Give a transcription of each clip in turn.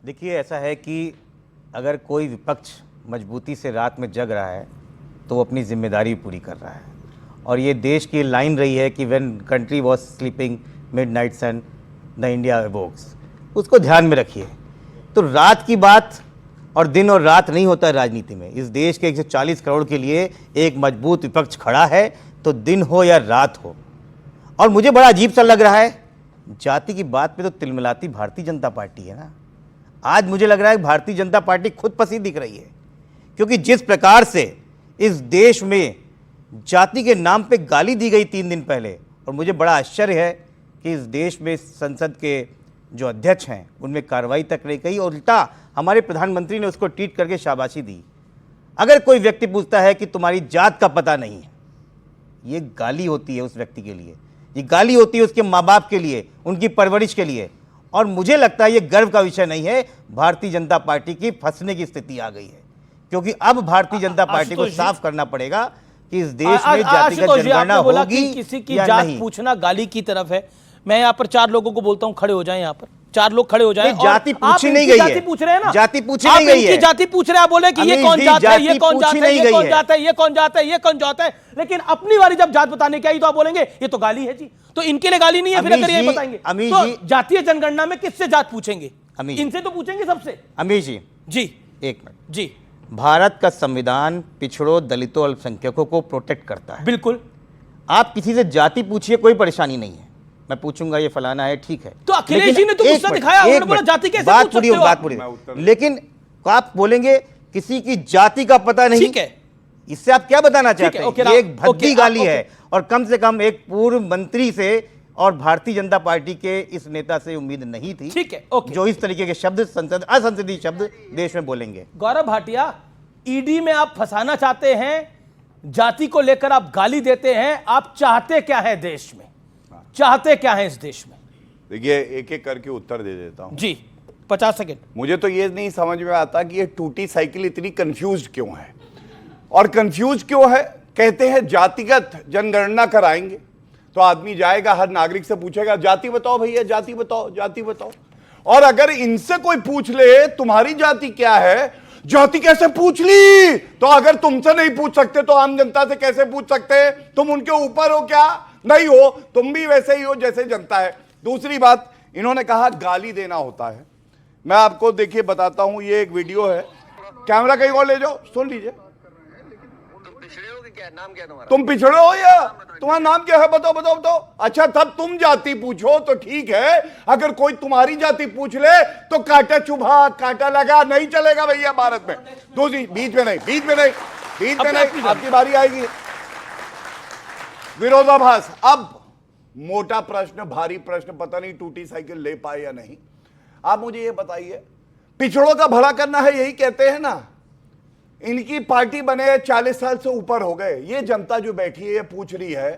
देखिए, ऐसा है कि अगर कोई विपक्ष मजबूती से रात में जग रहा है तो वो अपनी जिम्मेदारी पूरी कर रहा है। और ये देश की लाइन रही है कि when country was sleeping midnight sun the India awakes, उसको ध्यान में रखिए। तो रात की बात और दिन और रात नहीं होता है राजनीति में। इस देश के 140 करोड़ के लिए एक मजबूत विपक्ष खड़ा है, तो दिन हो या रात हो। और मुझे बड़ा अजीब सा लग रहा है, जाति की बात पे तो तिलमिलाती भारतीय जनता पार्टी है ना। आज मुझे लग रहा है भारतीय जनता पार्टी खुद पसी दिख रही है, क्योंकि जिस प्रकार से इस देश में जाति के नाम पे गाली दी गई 3 दिन पहले, और मुझे बड़ा आश्चर्य है कि इस देश में संसद के जो अध्यक्ष हैं उनमें कार्रवाई तक नहीं की, और उल्टा हमारे प्रधानमंत्री ने उसको ट्वीट करके शाबाशी दी। अगर कोई व्यक्ति पूछता है कि तुम्हारी जात का पता नहीं है, ये गाली होती है उस व्यक्ति के लिए, ये गाली होती है उसके माँ बाप के लिए, उनकी परवरिश के लिए। और मुझे लगता है ये गर्व का विषय नहीं है। भारतीय जनता पार्टी की फंसने की स्थिति आ गई है, क्योंकि अब भारतीय जनता पार्टी को साफ करना पड़ेगा कि इस देश में जातिगत जनगणना होगी किसी की जात पूछना गाली की तरफ है। मैं यहाँ पर 4 लोगों को बोलता हूँ, खड़े हो जाएं। यहाँ पर 4 लोग खड़े हो जाएं। जाति पूछी नहीं गई है। जाति पूछ रहे हैं ना, जाति पूछी नहीं गई है। जाति पूछ रहे हैं, आप बोले कि ये कौन जात है, ये कौन जात है, ये कौन जात है, ये कौन जात है, ये कौन जात है। लेकिन अपनी बारी जब जात बताने की आई तो आप बोलेंगे ये तो गाली है जी। तो इनके लिए गाली नहीं है, फिर अगर ये बताएंगे तो जातीय जनगणना में किससे जात पूछेंगे? इनसे तो पूछेंगे सबसे। अमीश जी, जी 1 मिनट जी। भारत का संविधान पिछड़ों, दलितों, अल्पसंख्यकों को प्रोटेक्ट करता है। बिल्कुल। आप किसी से जाति पूछिए, कोई परेशानी नहीं है। मैं पूछूंगा ये फलाना है, ठीक है। तो अखिलेश जी ने तो गुस्सा दिखाया, उन्होंने बोला जाति कैसे पूछ सकते हो? बात पूरी। लेकिन आप बोलेंगे किसी की जाति का पता नहीं, ठीक है। इससे आप क्या बताना चाहते हैं? ये एक भद्दी गाली है, और कम से कम एक पूर्व मंत्री से और भारतीय जनता पार्टी के इस नेता से उम्मीद नहीं थी, ठीक है, जो इस तरीके के शब्द, असंसदीय शब्द देश में बोलेंगे। गौरव भाटिया, ईडी में आप फंसाना चाहते हैं, जाति को लेकर आप गाली देते हैं, आप चाहते क्या है देश में? चाहते क्या है इस देश में? देखिए, एक एक करके उत्तर दे देता हूं जी। 50 सेकंड। मुझे तो ये नहीं समझ में आता कि ये टूटी साइकिल इतनी कंफ्यूज क्यों है, और कंफ्यूज क्यों है? कहते हैं जातिगत जनगणना कराएंगे, तो आदमी जाएगा, हर नागरिक से पूछेगा जाति बताओ भैया, जाति बताओ, जाति बताओ। और अगर इनसे कोई पूछ ले तुम्हारी जाति क्या है, जाति कैसे पूछ ली? तो अगर तुमसे नहीं पूछ सकते तो आम जनता से कैसे पूछ सकते? तुम उनके ऊपर हो क्या? नहीं हो, तुम भी वैसे ही हो जैसे जनता है। दूसरी बात, इन्होंने कहा गाली देना होता है। मैं आपको देखिए बताता हूं, ये एक वीडियो है, कैमरा कहीं और ले जाओ, सुन लीजिए। नाम क्या तुम्हारा? तुम पिछड़े हो या तुम्हारा नाम क्या है? बताओ बताओ बताओ। अच्छा, तब तुम जाति पूछो तो ठीक है, अगर कोई तुम्हारी जाति पूछ ले तो काटा चुभा, काटा लगा, नहीं चलेगा भैया भारत में। दूसरी, बीच में नहीं, बीच में नहीं, बीच में नहीं, आपकी बारी आएगी। विरोधाभास। अब मोटा प्रश्न, भारी प्रश्न, पता नहीं टूटी साइकिल ले पाए या नहीं। आप मुझे ये बताइए, पिछड़ों का भला करना है, यही कहते हैं ना। इनकी पार्टी बने 40 साल से ऊपर हो गए। ये जनता जो बैठी है ये पूछ रही है,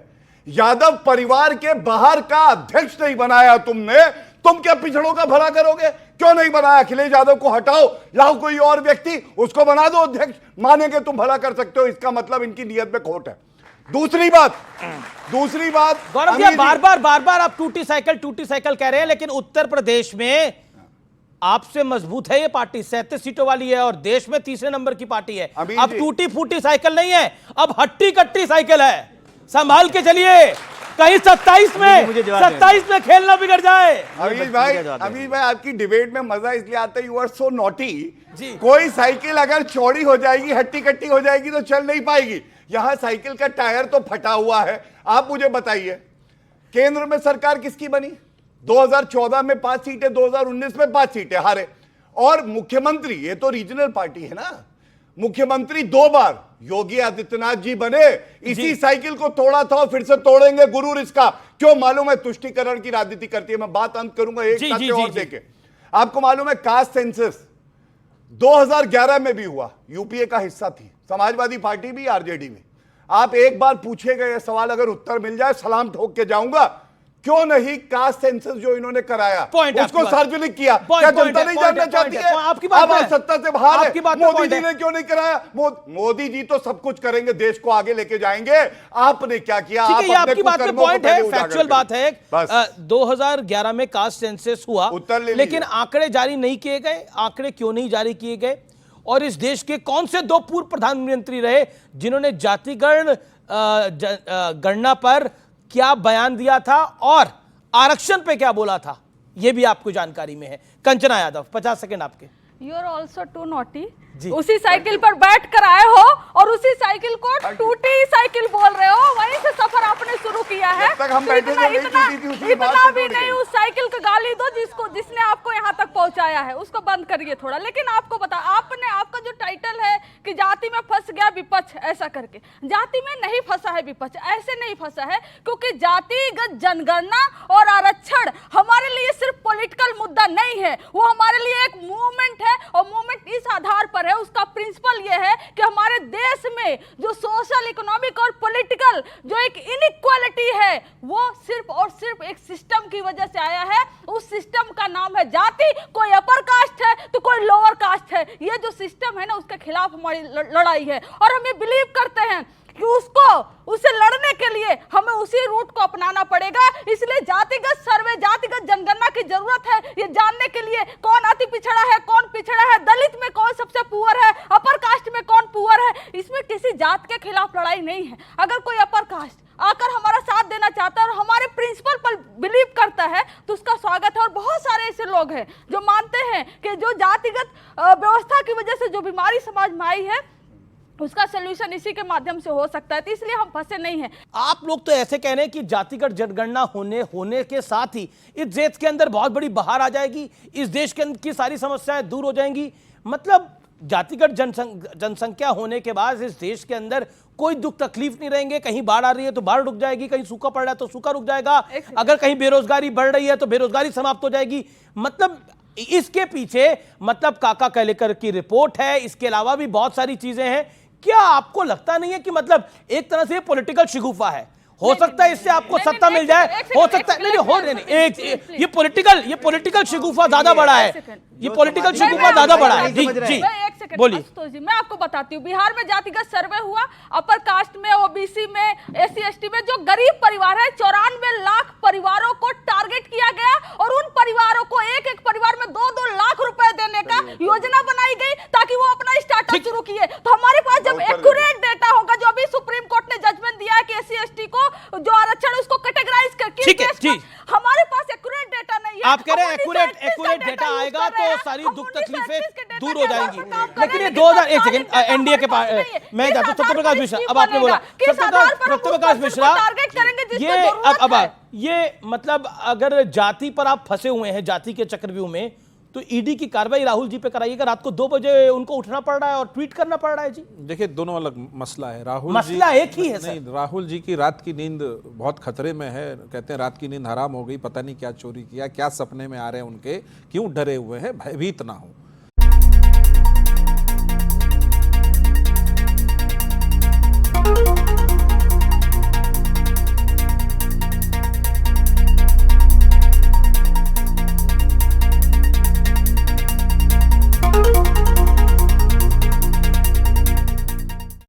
यादव परिवार के बाहर का अध्यक्ष नहीं बनाया तुमने, तुम क्या पिछड़ों का भला करोगे? क्यों नहीं बनाया? अखिलेश यादव को हटाओ, लाओ कोई और व्यक्ति, उसको बना दो अध्यक्ष, मानेंगे तुम भला कर सकते हो। इसका मतलब इनकी नीयत में खोट है। दूसरी बात गौरव जी, बार बार आप टूटी साइकिल कह रहे हैं, लेकिन उत्तर प्रदेश में आपसे मजबूत है ये पार्टी, 37 सीटों वाली है और देश में 3रे नंबर की पार्टी है। अब टूटी फूटी साइकिल नहीं है, अब हट्टी कट्टी साइकिल है। संभाल के चलिए, कहीं 27 में खेलना बिगड़ जाए। अमीश भाई, आपकी डिबेट में मजा इसलिए आता है, यू आर सो नॉटी। कोई साइकिल अगर चौड़ी हो जाएगी, हट्टी कट्टी हो जाएगी तो चल नहीं पाएगी। यहां साइकिल का टायर तो फटा हुआ है। आप मुझे बताइए, केंद्र में सरकार किसकी बनी? 2014 में 5 सीटें, 2019 में 5 सीटें हारे। और मुख्यमंत्री, ये तो रीजनल पार्टी है ना, मुख्यमंत्री 2 बार योगी आदित्यनाथ जी बने। इसी साइकिल को तोड़ा था और फिर से तोड़ेंगे। गुरूर इसका क्यों मालूम है? तुष्टीकरण की राजनीति करती है। मैं बात अंत करूंगा एक तथ्य और देके। आपको मालूम है कास्ट सेंसस 2011 में भी हुआ, यूपीए का हिस्सा थी, समाजवादी पार्टी भी, आरजेडी भी। आप एक बार पूछेगा ये सवाल, अगर उत्तर मिल जाए सलाम ठोक के जाऊंगा। क्यों नहीं कास्ट सेंसस जो इन्होंने कराया Point है उसको आपकी बात। सार्वजनिक किया? Point, क्या point जनता है, नहीं point जानना है, चाहती point है? है। आपकी बात अब है। सत्ता से बाहर आपकी है, बात पे मोदी point जी है। ने क्यों नहीं कराया? मोदी जी तो सब कुछ करेंगे, देश को आगे लेके जाएंगे। आपने क्या किया? ठीक है, ये आप अपने आपकी बात पे कुकर्मों को पॉइंट पहले है, उजागर फैक्चुअल करिए। बात है। बस 2011 में कास्ट सेंसस हुआ, उत्तर ले लीजिए। लेकिन आंकड़े जारी नहीं किए गए। आंकड़े क्यों नहीं जारी किए गए? और इस देश के कौन से दो पूर्व प्रधानमंत्री रहे जिन्होंने जातिगण गणना पर क्या बयान दिया था और आरक्षण पे क्या बोला था, यह भी आपको जानकारी में है। कंचना यादव, 50 सेकंड आपके। You are also too naughty. जी। उसी साइकिल पर बैठ कर आए हो और उसी साइकिल को टूटी साइकिल बोल रहे हो। वहीं से सफर आपने शुरू किया है। जब तक हम तो बैठे थे नहीं टूटी थी, उसके बाद इतना से भी टूट नहीं गई। उस साइकिल को गाली दो जिसने आपको यहाँ तक पहुंचाया है, उसको बंद करिए थोड़ा। लेकिन आपको बता, आपका जो टाइटल है कि जाति में फंस गया विपक्ष, ऐसा करके जाति में नहीं फंसा है विपक्ष, ऐसे नहीं फंसा है। क्योंकि जातिगत जनगणना और आरक्षण हमारे लिए सिर्फ पॉलिटिकल मुद्दा नहीं है, वो हमारे लिए एक मूवमेंट है। और मूवमेंट इस आधार पर है, उसका प्रिंसिपल ये है कि हमारे देश में जो सोशल, इकोनॉमिक और पॉलिटिकल जो एक इनइक्वालिटी है, वो सिर्फ और सिर्फ एक सिस्टम की वजह से आया है। उस सिस्टम का नाम है जाति। कोई अपर कास्ट है तो कोई लोअर कास्ट है। ये जो सिस्टम है ना, उसके खिलाफ हमारी लड़ाई है। और हम ये बिलीव करते हैं कि उसे लड़ने के लिए हमें उसी रूट को अपनाना पड़ेगा। इसलिए जातिगत सर्वे, जातिगत जनगणना की जरूरत है, ये जानने के लिए कौन अति पिछड़ा है, कौन पिछड़ा है, दलित में कौन सबसे पुअर है, अपर कास्ट में कौन पुअर है। इसमें किसी जात के खिलाफ लड़ाई नहीं है। अगर कोई अपर कास्ट आकर हमारा साथ देना चाहता है और हमारे प्रिंसिपल पर बिलीव करता है तो उसका स्वागत है। और बहुत सारे ऐसे लोग हैं जो मानते हैं कि जो जातिगत व्यवस्था की वजह से जो बीमारी समाज में आई है, उसका सोल्यूशन इसी के माध्यम से हो सकता है। तो इसलिए हम फंसे नहीं हैं। आप लोग तो ऐसे कह रहे हैं कि जातिगत जनगणना होने के साथ ही इस देश के अंदर बहुत बड़ी बहार आ जाएगी, इस देश के अंदर की सारी समस्याएं दूर हो जाएंगी। मतलब जातिगत जनसंख्या होने के बाद इस देश के अंदर कोई दुख तकलीफ नहीं रहेंगे। कहीं बाढ़ आ रही है तो बाढ़ रुक जाएगी, कहीं सूखा पड़ रहा है तो सूखा रुक जाएगा, अगर कहीं बेरोजगारी बढ़ रही है तो बेरोजगारी समाप्त हो जाएगी। मतलब इसके पीछे मतलब काका कलेकर की रिपोर्ट है, इसके अलावा भी बहुत सारी चीजें हैं। क्या आपको लगता नहीं है कि मतलब एक तरह से पॉलिटिकल शिगुफा है? हो सकता है इससे आपको सत्ता मिल जाए, हो सकता है नहीं, ये पॉलिटिकल शिगुफा ज्यादा बड़ा है, ये पॉलिटिकल शिगुफा ज्यादा बड़ा है। जी जी बोलिए। तो जी मैं आपको बताती हूँ, बिहार में जातिगत सर्वे हुआ, अपर कास्ट में, ओबीसी में, एससी एसटी में जो गरीब परिवार है 94 लाख परिवारों को टारगेट किया गया और उन परिवारों को एक परिवार में 2-2 लाख रुपए देने का योजना बनाई गई ताकि वो अपना स्टार्टअप शुरू किए। तो हमारे पास जब एक्यूरेट डेटा होगा, जो अभी सुप्रीम कोर्ट ने जजमेंट दिया है कि एससी एसटी को जो आरक्षण उसको कैटेगराइज करके, हमारे पास एक्यूरेट डेटा नहीं है। आप कह रहे हैं एक्यूरेट डेटा आएगा तो सारी दुख तकलीफें दूर हो जाएंगी। लेकिन ये 2001 सेकंड एनडीए के पास मैं जाता हूं। सत्यप्रकाश मिश्रा, अब आपने बोला सत्यप्रकाश मिश्रा, ये अब ये मतलब अगर जाति पर आप फंसे हुए हैं, जाति के चक्रव्यूह में, तो ईडी की कार्रवाई राहुल जी पे कराइएगा। रात को 2 बजे उनको उठना पड़ रहा है और ट्वीट करना पड़ रहा है। जी देखिए, दोनों अलग मसला है। राहुल मसला जी एक ही है सर। नहीं, राहुल जी की रात की नींद बहुत खतरे में है। कहते हैं रात की नींद हराम हो गई, पता नहीं क्या चोरी किया, क्या सपने में आ रहे हैं उनके, क्यों डरे हुए हैं, भयभीत ना हो।